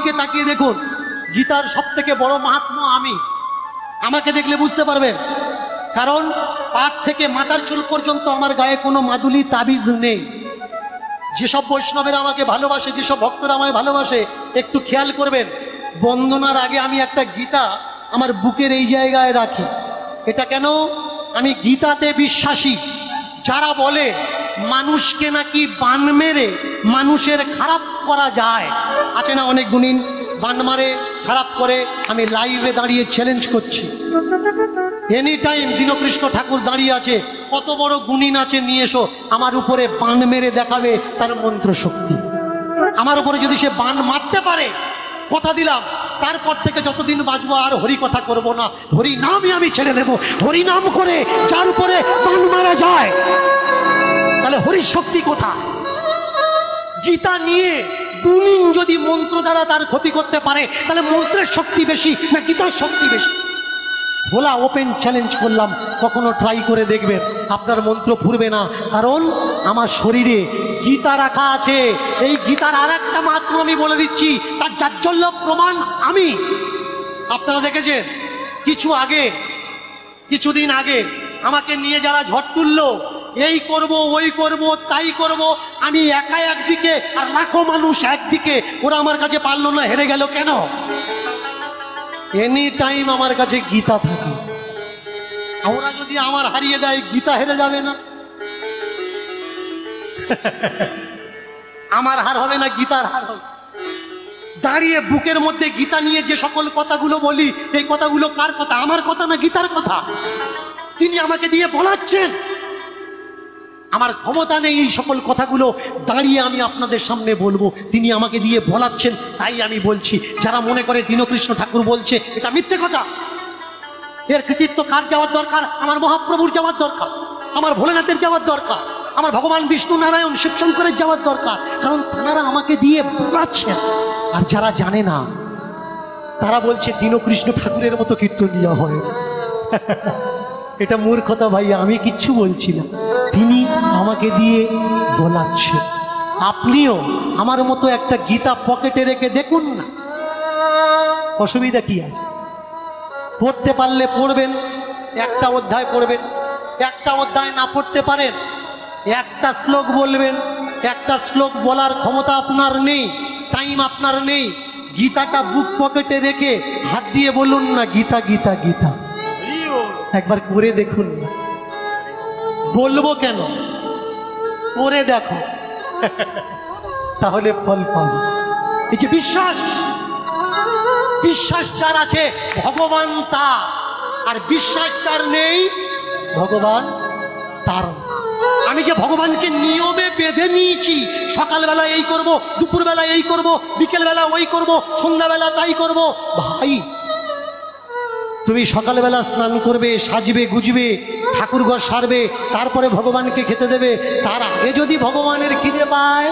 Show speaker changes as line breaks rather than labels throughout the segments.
দিকে তাকিয়ে দেখুন, গীতার সব থেকে বড় মাহাত্ম্য আমি। আমাকে দেখলে বুঝতে পারবেন, কারণ পাট থেকে মাথার চুল পর্যন্ত আমার গায়ে কোনো মাদুলি তাবিজ নেই। যেসব বৈষ্ণবেরা আমাকে ভালোবাসে, যেসব ভক্তরা আমায় ভালোবাসে, একটু খেয়াল করবেন, বন্দনার আগে আমি একটা গীতা আমার বুকের এই জায়গায় রাখি। এটা কেন? আমি গীতাতে বিশ্বাসী। যারা বলে মানুষকে নাকি বান মেরে মানুষের খারাপ করা যায়, আছে না অনেক গুণিন বান মারে, খারাপ করে, আমি লাইভে দাঁড়িয়ে চ্যালেঞ্জ করছি, এনি টাইম দীনকৃষ্ণ ঠাকুর দাঁড়িয়ে আছে, কত বড় গুণিন আছে নিয়ে এসো, আমার উপরে বান মেরে দেখাবে তার মন্ত্র শক্তি। আমার উপরে যদি সে বান মারতে পারে, কথা দিলাম তারপর থেকে যতদিন বাঁচবো আর হরি কথা করব না, হরি নামই আমি ছেড়ে দেব। হরি নাম করে যার উপরে বান মারা যায়, তাহলে হরির শক্তি কোথা? গীতা নিয়ে গুণিন যদি মন্ত্র দ্বারা তার ক্ষতি করতে পারে, তাহলে মন্ত্রের শক্তি বেশি না গীতার শক্তি বেশি? খোলা ওপেন চ্যালেঞ্জ করলাম, কখনো ট্রাই করে দেখবেন, আপনার মন্ত্র ফুরবে না, কারণ আমার শরীরে গীতা রাখা আছে। এই গীতার আর একটা মাত্র আমি বলে দিচ্ছি, তার জাজ্জল্য প্রমাণ আমি। আপনারা দেখেছেন কিছুদিন আগে আমাকে নিয়ে যারা ঝড় তুললো, এই করব ওই করব তাই করব, আমি একা একদিকে আর লাখো মানুষ একদিকে, ওরা আমার কাছে পারলো না, হেরে গেল কেন? এনি টাইম আমার কাছে গীতা থাকে। ওরা যদি আমার হারিয়ে দেয়, গীতা হেরে যাবে না? আমার হার হবে না, গীতার হার হবে। দাঁড়িয়ে বুকের মধ্যে গীতা নিয়ে যে সকল কথাগুলো বলি, এই কথাগুলো কার কথা? আমার কথা না গীতার কথা? তিনি আমাকে দিয়ে বলাচ্ছেন। আমার ক্ষমতা নেই এই সকল কথাগুলো দাঁড়িয়ে আমি আপনাদের সামনে বলবো, তিনি আমাকে দিয়ে বলাচ্ছেন, তাই আমি বলছি। যারা মনে করে দীনকৃষ্ণ ঠাকুর বলছে, এটা মিথ্যে কথা। এর কৃতিত্ব কার যাওয়ার দরকার? আমার মহাপ্রভুর যাওয়ার দরকার, আমার ভোলেনাথের যাওয়ার দরকার, আমার ভগবান বিষ্ণু নারায়ণ শিবশঙ্করের যাওয়ার দরকার, কারণ তারা আমাকে দিয়ে বলাচ্ছেন। আর যারা জানে না, তারা বলছে দীনকৃষ্ণ ঠাকুরের মতো কীর্তনীয় হয়। এটা মূর্খতা ভাই, আমি কিচ্ছু বলছি না, তিনি আমাকে দিয়ে বলাচ্ছে। আপনিও আমার মতো একটা গীতা পকেটে রেখে দেখুন না, অসুবিধা কি আছে? পড়তে পারলে পড়বেন, একটা অধ্যায় পড়বেন। একটা অধ্যায় না পড়তে পারেন, একটা শ্লোক বলবেন। একটা শ্লোক বলার ক্ষমতা আপনার নেই, টাইম আপনার নেই, গীতাটা বুক পকেটে রেখে হাত দিয়ে বলুন না গীতা গীতা গীতা, একবার করে দেখুন না। বলবো কেন? করে দেখো, তাহলে ফল পাবে। এই যে বিশ্বাস, বিশ্বাস যার আছে ভগবান তার, আর বিশ্বাস যার নেই ভগবান তার। আমি যে ভগবানকে নিয়মে বেঁধে নিয়েছি, সকালবেলা এই করব, দুপুরবেলা এই করব, বিকেলবেলা ওই করব, সন্ধ্যাবেলা তাই করব। ভাই, তুমি সকালবেলা স্নান করবে, সাজবে গুজবে, ঠাকুর ঘর সারবে, তারপরে ভগবানকে খেতে দেবে। তার আগে যদি ভগবানের খিদে পায়,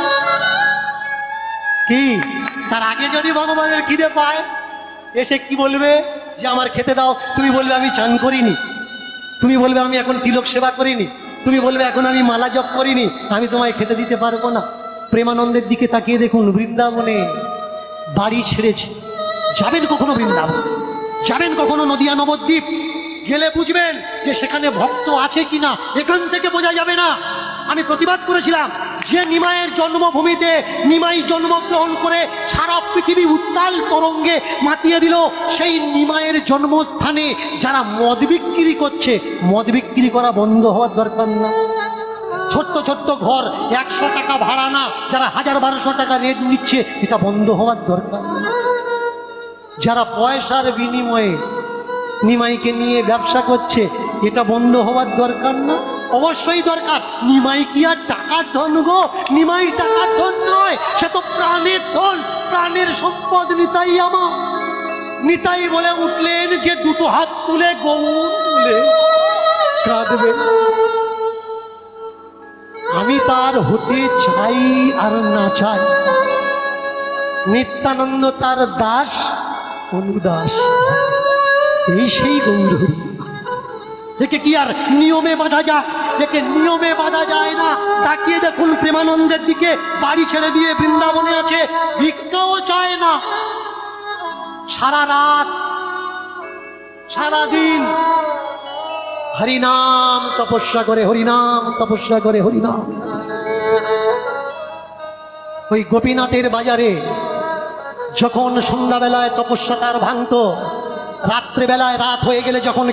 কি তার আগে যদি ভগবানের খিদে পায়, এসে কি বলবে? যে আমার খেতে দাও। তুমি বলবে আমি চান করিনি, তুমি বলবে আমি এখন তিলক সেবা করিনি, তুমি বলবে এখন আমি মালা জপ করিনি, আমি তোমায় খেতে দিতে পারবো না। প্রেমানন্দের দিকে তাকিয়ে দেখুন, বৃন্দাবনে বাড়ি ছেড়েছে। যাবেন কখনো বৃন্দাবন, যাবেন কখনো নদিয়া নবদ্বীপ, গেলে বুঝবেন যে সেখানে ভক্ত আছে কিনা, এখান থেকে বোঝা যাবে না। আমি প্রতিবাদ করেছিলাম, যে নিমাইয়ের জন্মভূমিতে নিমাই জন্মগ্রহণ করে সারা পৃথিবী উত্তাল তরঙ্গে মাতিয়ে দিল, সেই নিমাইয়ের জন্মস্থানে যারা মদ বিক্রি করছে, মদ বিক্রি করা বন্ধ হওয়ার দরকার না? ছোট্ট ছোট্ট ঘর, 100 টাকা ভাড়া না, যারা 1000-1200 টাকা রেট নিচ্ছে, এটা বন্ধ হওয়ার দরকার না? যারা পয়সার বিনিময়ে নিমাইকে নিয়ে ব্যবসা করছে, এটা বন্ধ হওয়ার দরকার না? অবশ্যই দরকার। নিমাই কি আর টাকার ধন গো? নিমাই টাকার ধন নয়, সে তো প্রাণের ধন, প্রাণের সম্পদ। নিতাই আমার, নিতাই বলে উঠলেন যে দুটো হাত তুলে গৌর তুলে কাঁদবে। আমি তার হতে চাই আর না চাই, নিত্যানন্দ তার দাস অনুদাস, এই সেই গৌরহরি। একে কি আর নিয়মে বাঁধা যায়? একে নিয়মে বাঁধা যায় না। তাকিয়ে দেখুন প্রেমানন্দের দিকে, বাড়ি ছেড়ে দিয়ে বৃন্দাবনে আছে, ভিক্ষাও চায় না। সারা রাত সারাদিন হরিনাম তপস্যা করে, হরিনাম তপস্যা করে, হরিনাম। ওই গোপীনাথের বাজারে যখন সন্ধ্যাবেলায় তপস্যা তার ভাঙতো, রাত্রেবেলায় রাত হয়ে গেলে যখন